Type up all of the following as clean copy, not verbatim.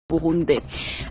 Burundais.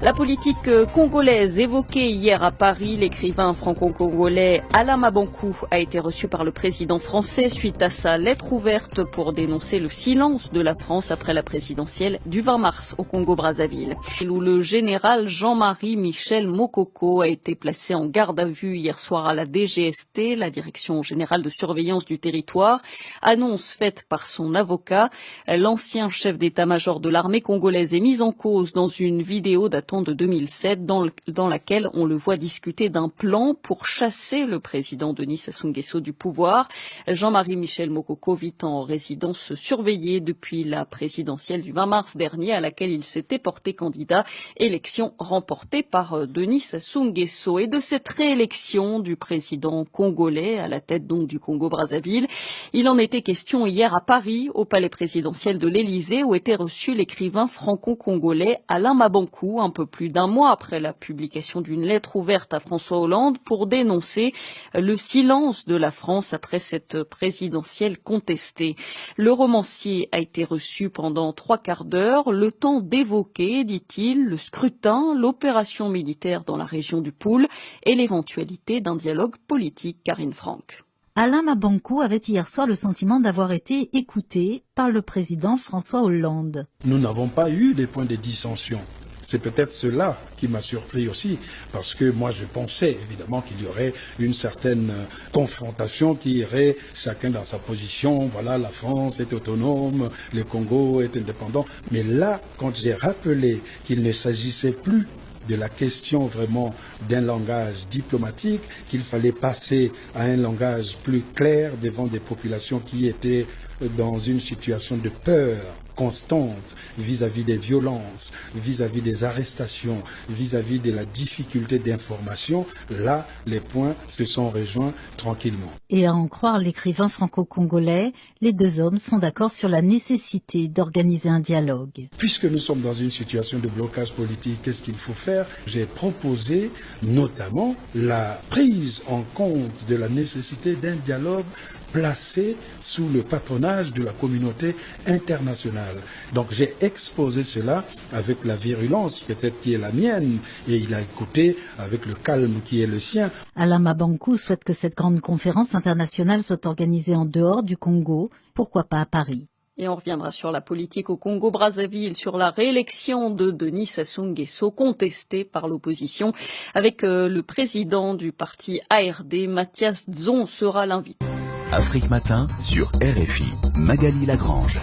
La politique congolaise évoquée hier à Paris, l'écrivain franco-congolais Alain Mabankou a été reçu par le président français suite à sa lettre ouverte pour dénoncer le silence de la France après la présidentielle du 20 mars au Congo-Brazzaville, où le général Jean-Marie Michel Mokoko a été placé en garde à vue hier soir à la DGST, la Direction générale de surveillance du territoire. Annonce faite par son avocat. L'ancien chef d'état-major de l'armée congolaise est mis en cause dans une vidéo datant de 2007 dans laquelle on le voit discuter d'un plan pour chasser le président Denis Sassou Nguesso du pouvoir. Jean-Marie Michel Mokoko vit en résidence surveillée depuis la présidentielle du 20 mars dernier à laquelle il s'était porté candidat, élection remportée par Denis Sassou Nguesso. Et de cette réélection du président congolais à la tête donc du Congo-Brazzaville, il en était question hier à Paris, au palais présidentiel de l'Élysée, où était reçu l'écrivain franco-congolais Alain Mabankou, un peu plus d'un mois après la publication d'une lettre ouverte à François Hollande pour dénoncer le silence de la France après cette présidentielle contestée. Le romancier a été reçu pendant 3/4 d'heure, le temps d'évoquer, dit-il, le scrutin, l'opération militaire dans la région du Poul et l'éventualité d'un dialogue politique. Karine Franck. Alain Mabankou avait hier soir le sentiment d'avoir été écouté par le président François Hollande. Nous n'avons pas eu des points de dissension. C'est peut-être cela qui m'a surpris aussi, parce que moi je pensais évidemment qu'il y aurait une certaine confrontation qui irait chacun dans sa position. Voilà, la France est autonome, le Congo est indépendant. Mais là, quand j'ai rappelé qu'il ne s'agissait plus de la question vraiment d'un langage diplomatique, qu'il fallait passer à un langage plus clair devant des populations qui étaient dans une situation de peur constante vis-à-vis des violences, vis-à-vis des arrestations, vis-à-vis de la difficulté d'information, là, les points se sont rejoints tranquillement. Et à en croire l'écrivain franco-congolais, les deux hommes sont d'accord sur la nécessité d'organiser un dialogue. Puisque nous sommes dans une situation de blocage politique, qu'est-ce qu'il faut faire? J'ai proposé notamment la prise en compte de la nécessité d'un dialogue placé sous le patronage de la communauté internationale. Donc j'ai exposé cela avec la virulence peut-être qui est la mienne et il a écouté avec le calme qui est le sien. Alain Mabankou souhaite que cette grande conférence internationale soit organisée en dehors du Congo, pourquoi pas à Paris. Et on reviendra sur la politique au Congo-Brazzaville, sur la réélection de Denis Sassou Nguesso contestée par l'opposition avec le président du parti ARD, Mathias Dzon, sera l'invité. Afrique Matin sur RFI, Magali Lagrange.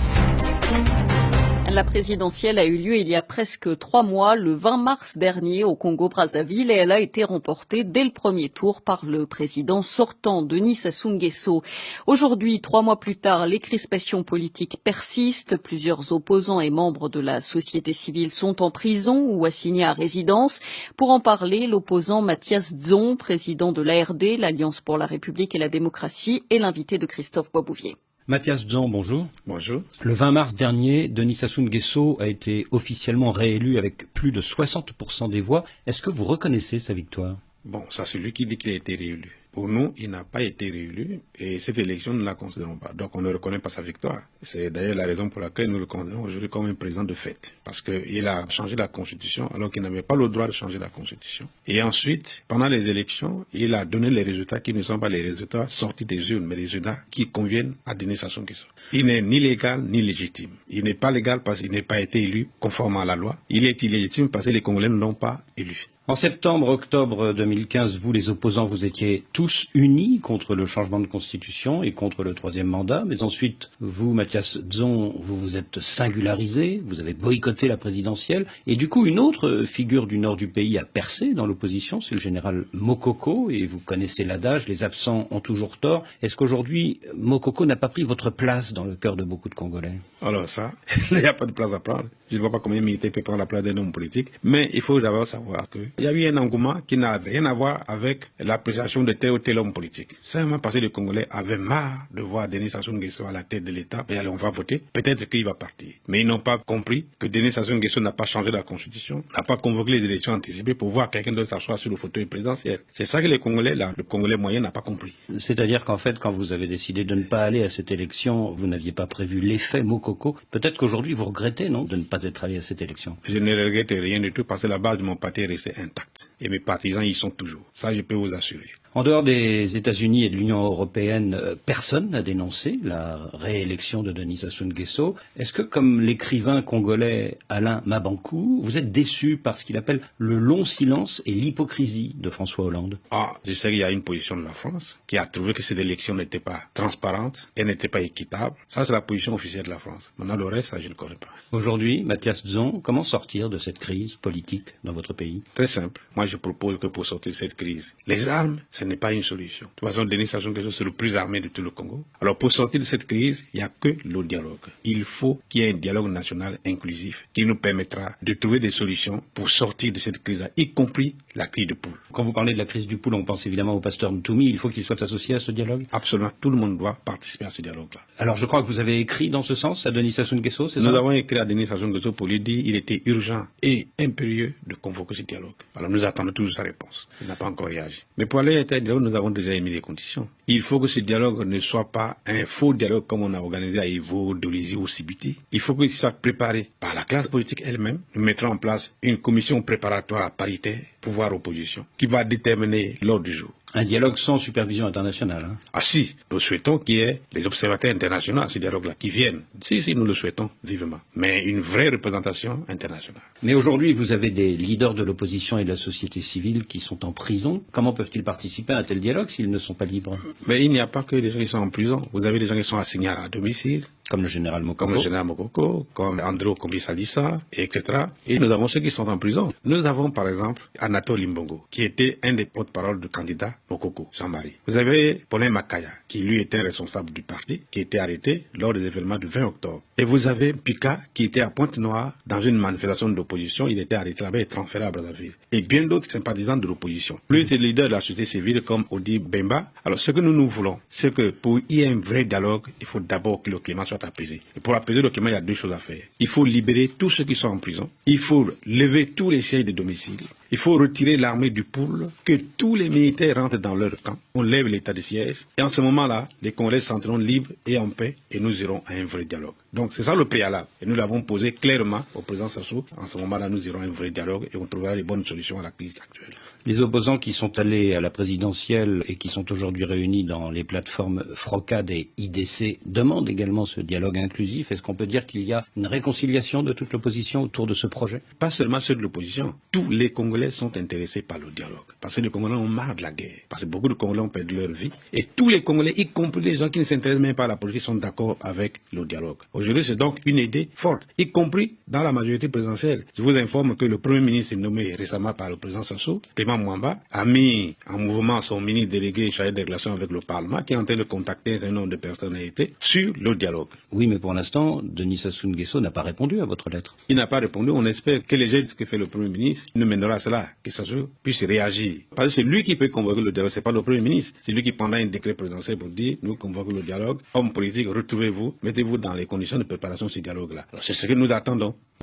La présidentielle a eu lieu il y a presque 3 mois, le 20 mars dernier au Congo-Brazzaville, et elle a été remportée dès le premier tour par le président sortant, Denis Sassou Nguesso. Aujourd'hui, 3 mois plus tard, les crispations politiques persistent. Plusieurs opposants et membres de la société civile sont en prison ou assignés à résidence. Pour en parler, l'opposant Mathias Dzon, président de l'ARD, l'Alliance pour la République et la démocratie, est l'invité de Christophe Boisbouvier. Mathias Dzon, bonjour. Bonjour. Le 20 mars dernier, Denis Sassou Nguesso a été officiellement réélu avec plus de 60% des voix. Est-ce que vous reconnaissez sa victoire? Bon, ça c'est lui qui dit qu'il a été réélu. Pour nous, il n'a pas été réélu et cette élection, nous ne la considérons pas. Donc on ne reconnaît pas sa victoire. C'est d'ailleurs la raison pour laquelle nous le considérons aujourd'hui comme un président de fait. Parce qu'il a changé la Constitution alors qu'il n'avait pas le droit de changer la Constitution. Et ensuite, pendant les élections, il a donné les résultats qui ne sont pas les résultats sortis des urnes, mais les résultats qui conviennent à Denis Sassou Nguesso. Il n'est ni légal ni légitime. Il n'est pas légal parce qu'il n'a pas été élu conformément à la loi. Il est illégitime parce que les Congolais ne l'ont pas élu. En septembre-octobre 2015, vous, les opposants, vous étiez tous unis contre le changement de constitution et contre le 3e mandat. Mais ensuite, vous, Mathias Dzon, vous vous êtes singularisé, vous avez boycotté la présidentielle. Et du coup, une autre figure du nord du pays a percé dans l'opposition, c'est le général Mokoko. Et vous connaissez l'adage, les absents ont toujours tort. Est-ce qu'aujourd'hui, Mokoko n'a pas pris votre place dans le cœur de beaucoup de Congolais? Alors ça, il n'y a pas de place à prendre. Je ne vois pas combien militaire peut prendre la place d'un homme politique. Mais il faut d'abord savoir qu'il il y a eu un engouement qui n'a rien à voir avec l'appréciation de tel ou tel homme politique. Simplement parce que les Congolais avaient marre de voir Denis Sassou Nguesso à la tête de l'État. Et allez, on va voter. Peut-être qu'il va partir. Mais ils n'ont pas compris que Denis Sassou Nguesso n'a pas changé la Constitution, n'a pas convoqué les élections anticipées pour voir quelqu'un d'autre s'asseoir sur le fauteuil présidentiel. C'est ça que les Congolais, là, le Congolais moyen n'a pas compris. C'est-à-dire qu'en fait, quand vous avez décidé de ne pas aller à cette élection, vous n'aviez pas prévu l'effet Mokoko. Peut-être qu'aujourd'hui, vous regrettez, non, de ne pas être allé à cette élection? Je ne regrette rien du tout parce que la base de mon parti est restée intacte. Et mes partisans y sont toujours. Ça, je peux vous assurer. En dehors des États-Unis et de l'Union européenne, personne n'a dénoncé la réélection de Denis Sassou Nguesso. Est-ce que, comme l'écrivain congolais Alain Mabankou, vous êtes déçu par ce qu'il appelle le long silence et l'hypocrisie de François Hollande? Je sais qu'il y a une position de la France qui a trouvé que cette élection n'était pas transparente et n'était pas équitable. Ça, c'est la position officielle de la France. Maintenant, le reste, ça, je ne connais pas. Aujourd'hui, Mathias Dzon, comment sortir de cette crise politique dans votre pays? Très simple. Moi, je propose que pour sortir de cette crise, les armes, ce n'est pas une solution. De toute façon, Denis Sassou Nguesso, c'est le plus armé de tout le Congo. Alors, pour sortir de cette crise, il n'y a que le dialogue. Il faut qu'il y ait un dialogue national inclusif qui nous permettra de trouver des solutions pour sortir de cette crise-là, y compris la crise de poule. Quand vous parlez de la crise du poule, on pense évidemment au pasteur Ntoumi. Il faut qu'il soit associé à ce dialogue? Absolument. Tout le monde doit participer à ce dialogue-là. Alors, je crois que vous avez écrit dans ce sens à Denis Sassou Nguesso, c'est ça? Nous avons écrit à Denis Sassou Nguesso pour lui dire qu'il était urgent et impérieux de convoquer ce dialogue. Alors, nous attendons toujours sa réponse. Il n'a pas encore réagi. Mais pour aller à un dialogue, nous avons déjà émis les conditions. Il faut que ce dialogue ne soit pas un faux dialogue comme on a organisé à Ivo, Dolisie ou Sibiti. Il faut qu'il soit préparé par la classe politique elle-même. Nous mettrons en place une commission préparatoire paritaire, pouvoir-opposition, qui va déterminer l'ordre du jour. Un dialogue sans supervision internationale. Ah si, nous souhaitons qu'il y ait des observateurs internationaux à ce dialogue-là qui viennent. Si, nous le souhaitons vivement. Mais une vraie représentation internationale. Mais aujourd'hui, vous avez des leaders de l'opposition et de la société civile qui sont en prison. Comment peuvent-ils participer à un tel dialogue s'ils ne sont pas libres? Mais il n'y a pas que des gens qui sont en prison. Vous avez des gens qui sont assignés à domicile. Comme le général Mokoko. Comme le général Mokoko, comme Andro Kombi-Salissa, etc. Et nous avons ceux qui sont en prison. Nous avons par exemple Anatole Mbongo, qui était un des porte-parole du candidat Mokoko, Jean-Marie. Vous avez Paulin Makaya, qui lui était responsable du parti, qui était arrêté lors des événements du 20 octobre. Et vous avez Pika, qui était à Pointe-Noire, dans une manifestation d'opposition. Il était arrêté là-bas et transféré à Brazzaville. Et bien d'autres sympathisants de l'opposition. Plus des leaders de la société civile comme Odi Bemba. Alors ce que nous voulons, c'est que pour y ait un vrai dialogue, il faut d'abord que le climat soit apaisé. Et pour apaiser le climat, il y a deux choses à faire. Il faut libérer tous ceux qui sont en prison. Il faut lever tous les sièges de domicile. Il faut retirer l'armée du poule, que tous les militaires rentrent dans leur camp. On lève l'état de siège. Et en ce moment-là, les Congolais se sentiront libres et en paix et nous irons à un vrai dialogue. Donc c'est ça le préalable. Et nous l'avons posé clairement au président Sassou. En ce moment-là, nous irons à un vrai dialogue et on trouvera les bonnes solutions à la crise actuelle. Les opposants qui sont allés à la présidentielle et qui sont aujourd'hui réunis dans les plateformes Frocad et IDC demandent également ce dialogue inclusif. Est-ce qu'on peut dire qu'il y a une réconciliation de toute l'opposition autour de ce projet? Pas seulement ceux de l'opposition. Tous les Congolais sont intéressés par le dialogue. Parce que les Congolais ont marre de la guerre. Parce que beaucoup de Congolais ont perdu leur vie. Et tous les Congolais, y compris les gens qui ne s'intéressent même pas à la politique, sont d'accord avec le dialogue. Aujourd'hui, c'est donc une idée forte, y compris dans la majorité présidentielle. Je vous informe que le Premier ministre nommé récemment par le président Sassou, Clément Mwamba, a mis en mouvement son ministre délégué chargé des relations avec le Parlement, qui est en train de contacter un certain nombre de personnalités sur le dialogue. Oui, mais pour l'instant, Denis Sassou Nguesso n'a pas répondu à votre lettre. Il n'a pas répondu. On espère que les gestes que fait le Premier ministre nous mènera à cela, que Sassou puisse réagir. Parce que c'est lui qui peut convoquer le dialogue, c'est pas le Premier ministre. C'est lui qui prendra un décret présidentiel pour dire, nous convoquons le dialogue. Hommes politiques, retrouvez-vous, mettez-vous dans les conditions de préparation de ce dialogue-là. C'est ce que nous attendons.